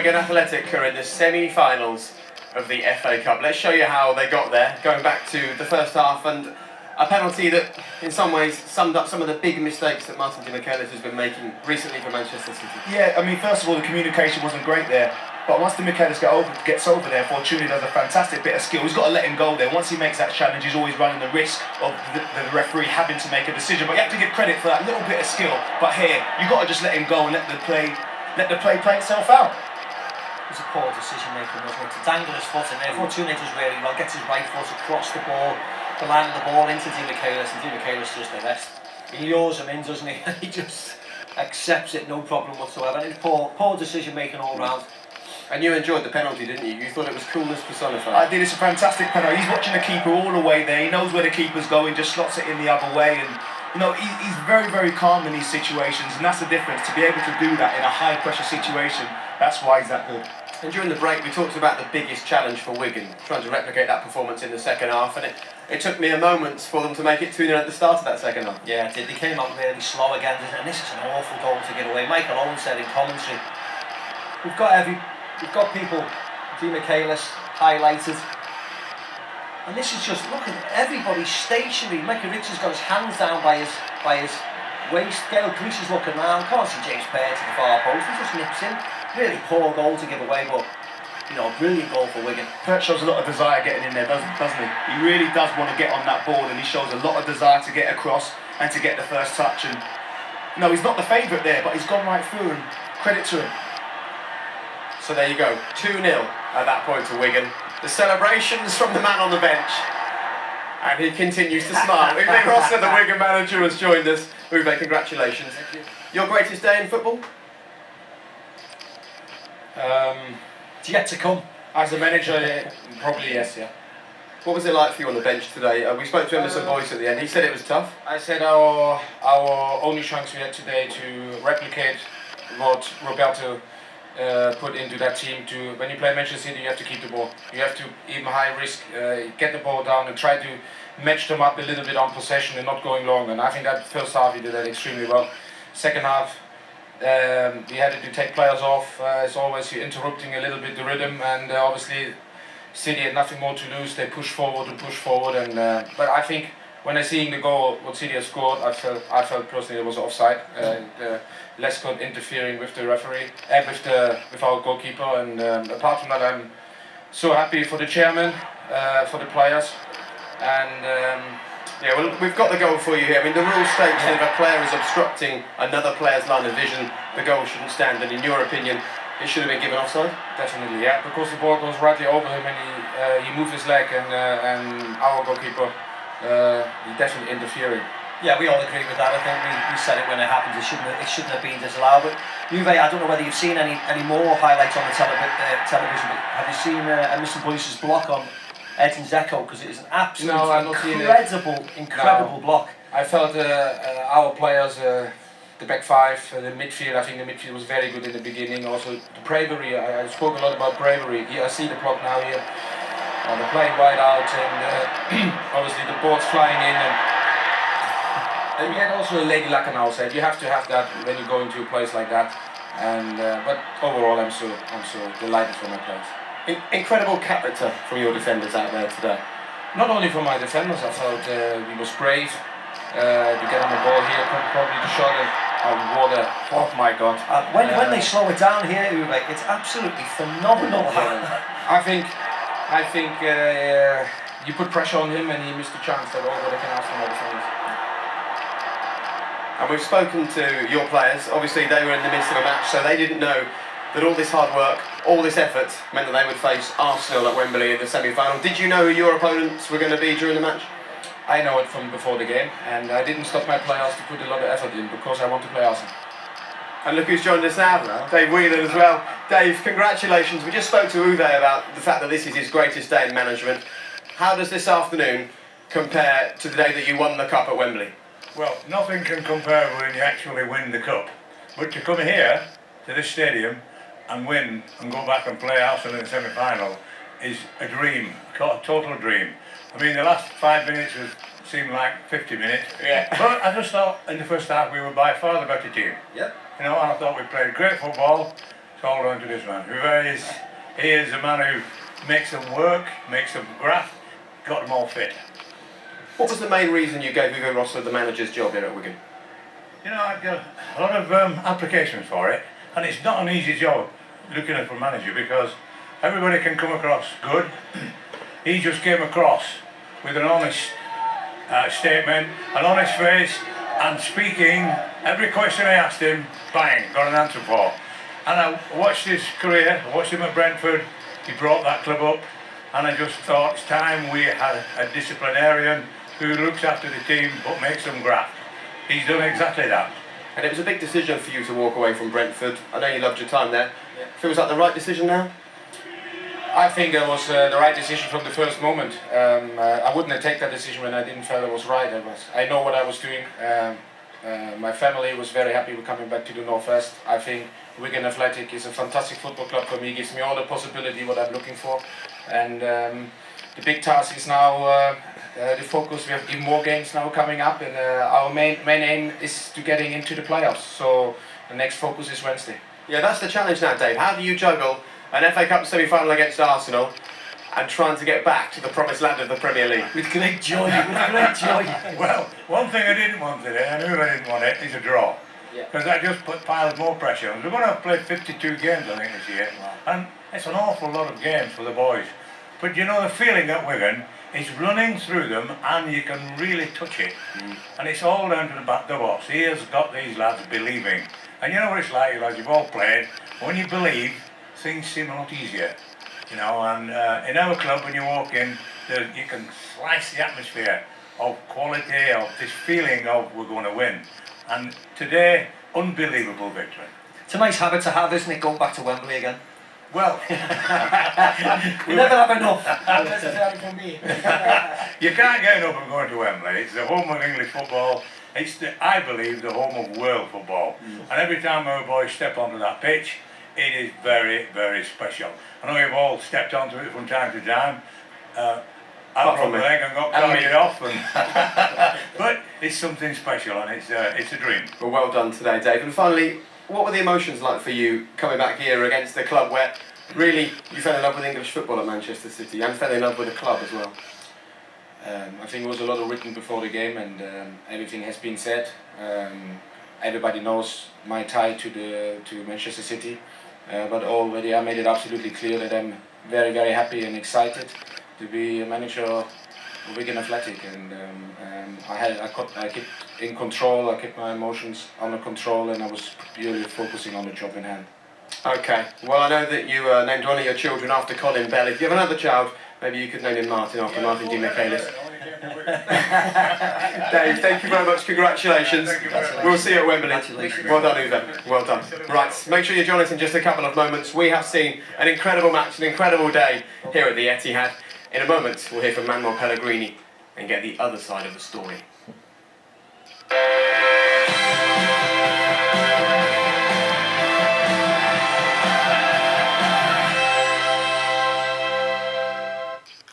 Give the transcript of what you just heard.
Wigan Athletic are in the semi-finals of the FA Cup. Let's show you how they got there, going back to the first half, and a penalty that in some ways summed up some of the big mistakes that Martin Demichelis has been making recently for Manchester City. Yeah, I mean, first of all, the communication wasn't great there, but once Demichelis gets over there, Fortuny does a fantastic bit of skill. He's got to let him go there. Once he makes that challenge, he's always running the risk of the referee having to make a decision, but you have to give credit for that little bit of skill. But here, you've got to just let him go and let the play play itself out. It's a poor decision making, wasn't it? To dangle his foot in there. Fortuny does really well, gets his right foot across the ball, the line of the ball into Demichelis, and Demichelis does the rest. He lures him in, doesn't he? He just accepts it, no problem whatsoever. And it's poor decision making all round. And you enjoyed the penalty, didn't you? You thought it was coolness personified. I did. It's a fantastic penalty. He's watching the keeper all the way there. He knows where the keeper's going, just slots it in the other way, and you know, he's very, very calm in these situations, and that's the difference. To be able to do that in a high pressure situation, that's why he's that good. And during the break we talked about the biggest challenge for Wigan, trying to replicate that performance in the second half, and it took me a moment for them to make it 2-0 at the start of that second half. Yeah, it did. They came out really slow again, and this is an awful goal to give away. Michael Owen said in commentary, we've got people, Demichelis highlighted, and this is just, look at everybody stationary. Michael Richards got his hands down by his waist. Gail Grease is looking round, can't see James Pear to the far post, he just nips in. Really poor goal to give away, but you know, brilliant goal for Wigan. Pert shows a lot of desire getting in there, doesn't he? He really does want to get on that ball, and he shows a lot of desire to get across and to get the first touch. And you know, he's not the favourite there, but he's gone right through, and credit to him. So there you go, 2-0 at that point to Wigan. The celebrations from the man on the bench, and he continues to smile. Uwe Rosler, the Wigan manager, has joined us. Uwe, congratulations. Thank you. Your greatest day in football? It's yet to come. As a manager, probably yes, yeah. What was it like for you on the bench today? We spoke to Emerson Boyce at the end. He said it was tough. I said our only chance we had today to replicate what Roberto put into that team. When you play Manchester City, you have to keep the ball. You have to, even high risk, get the ball down and try to match them up a little bit on possession and not going long. And I think that first half we did that extremely well. Second half, we had to take players off. As always, you're interrupting a little bit the rhythm, and obviously City had nothing more to lose. They pushed forward and pushed forward, and but I think when I seeing the goal, what City has scored, I felt personally it was offside. Lescott interfering with the referee, with our goalkeeper, and apart from that, I'm so happy for the chairman, for the players, and. Yeah, well, we've got the goal for you here. I mean, the rule states that if a player is obstructing another player's line of vision, the goal shouldn't stand, and in your opinion, it should have been given offside? Definitely, yeah, because the ball goes rightly over him, and he moved his leg, and our goalkeeper, he definitely interfering. Yeah, we all agree with that. I think we said it when it happened. It shouldn't have been disallowed. But Uwe, I don't know whether you've seen any more highlights on the television, but have you seen Mr. Boyce's block on Edson Dzeko? Because it is an absolutely incredible block. I felt our players, the back five, the midfield, I think the midfield was very good in the beginning. Also the bravery, I spoke a lot about bravery. Here I see the block now here. They're playing wide out, and obviously the ball's flying in. And we had also a lady luck on our side. You have to have that when you go into a place like that. And but overall, I'm so delighted for my players. Incredible character from your defenders out there today. Not only from my defenders, I felt we was brave to get on the ball here, probably the shot and water. Oh my God! When they slow it down here, Uwe, it's absolutely phenomenal. I think you put pressure on him and he missed the chance. That all that I can ask from my defenders. And we've spoken to your players. Obviously, they were in the midst of a match, so they didn't know that all this hard work, all this effort meant that they would face Arsenal at Wembley in the semi-final. Did you know who your opponents were going to be during the match? I know it from before the game, and I didn't stop my players to put a lot of effort in because I want to play Arsenal. And look who's joined us now, Dave Whelan as well. Dave, congratulations. We just spoke to Uwe about the fact that this is his greatest day in management. How does this afternoon compare to the day that you won the Cup at Wembley? Well, nothing can compare when you actually win the Cup. But to come here, to this stadium, and win and go back and play Arsenal in the semi-final is a dream, a total dream. I mean, the last 5 minutes seemed like 50 minutes. Yeah. But I just thought in the first half we were by far the better team. Yep. You know, and I thought we played great football. all down to this man. He is a man who makes them work, makes them graft, got them all fit. What was the main reason you gave Uwe Rosler the manager's job here at Wigan? You know, I got a lot of applications for it, and it's not an easy job looking at for a manager because everybody can come across good. He just came across with an honest statement, an honest face, and speaking. Every question I asked him, bang, got an answer for. And I watched his career, I watched him at Brentford. He brought that club up, and I just thought it's time we had a disciplinarian who looks after the team but makes them graft. He's done exactly that. And it was a big decision for you to walk away from Brentford. I know you loved your time there. Feels like the right decision now? I think it was the right decision from the first moment. I wouldn't have taken that decision when I didn't feel it was right. I know what I was doing. My family was very happy with coming back to the Northwest. I think Wigan Athletic is a fantastic football club for me. It gives me all the possibility what I'm looking for. And the big task is now the focus. We have even more games now coming up, and our main aim is to getting into the playoffs. So the next focus is Wednesday. Yeah, that's the challenge now, Dave. How do you juggle an FA Cup semi-final against Arsenal and trying to get back to the promised land of the Premier League? With great joy, with great joy. Well, one thing I didn't want today, I knew I didn't want it, is a draw. Because that just piles more pressure on. We're going to have played 52 games, I think, this year. And it's an awful lot of games for the boys. But you know, the feeling at Wigan is running through them and you can really touch it. And it's all down to the back door box. He has got these lads believing. And you know what it's like, lads, you've all played. When you believe, things seem a lot easier. You know, and in our club, when you walk in, you can slice the atmosphere of quality, of this feeling of we're going to win. And today, unbelievable victory. It's a nice habit to have, isn't it, going back to Wembley again? Well, We never have enough. Necessarily for me. you can't get enough of going to Wembley. It's the home of English football. It's, I believe, the home of world football. And every time our boys step onto that pitch, it is very, very special. I know you've all stepped onto it from time to time. I broke my leg and got carried off, but it's something special and it's a dream. Well done today, Dave. And finally, what were the emotions like for you coming back here against the club where really you fell in love with English football at Manchester City and fell in love with the club as well? I think there was a lot of written before the game, and everything has been said. Everybody knows my tie to Manchester City, but already I made it absolutely clear that I'm very, very happy and excited to be a manager of Wigan Athletic, and I kept in control. I kept my emotions under control, and I was purely focusing on the job in hand. Okay, well I know that you named one of your children after Colin Bell. If you have another child, maybe you could name him Martin after Martin D. Michaelis. Dave, thank you very much, congratulations. We'll see you at Wembley. Well done, Uwe, well done. Right, make sure you join us in just a couple of moments. We have seen an incredible match, an incredible day here at the Etihad. In a moment, we'll hear from Manuel Pellegrini and get the other side of the story.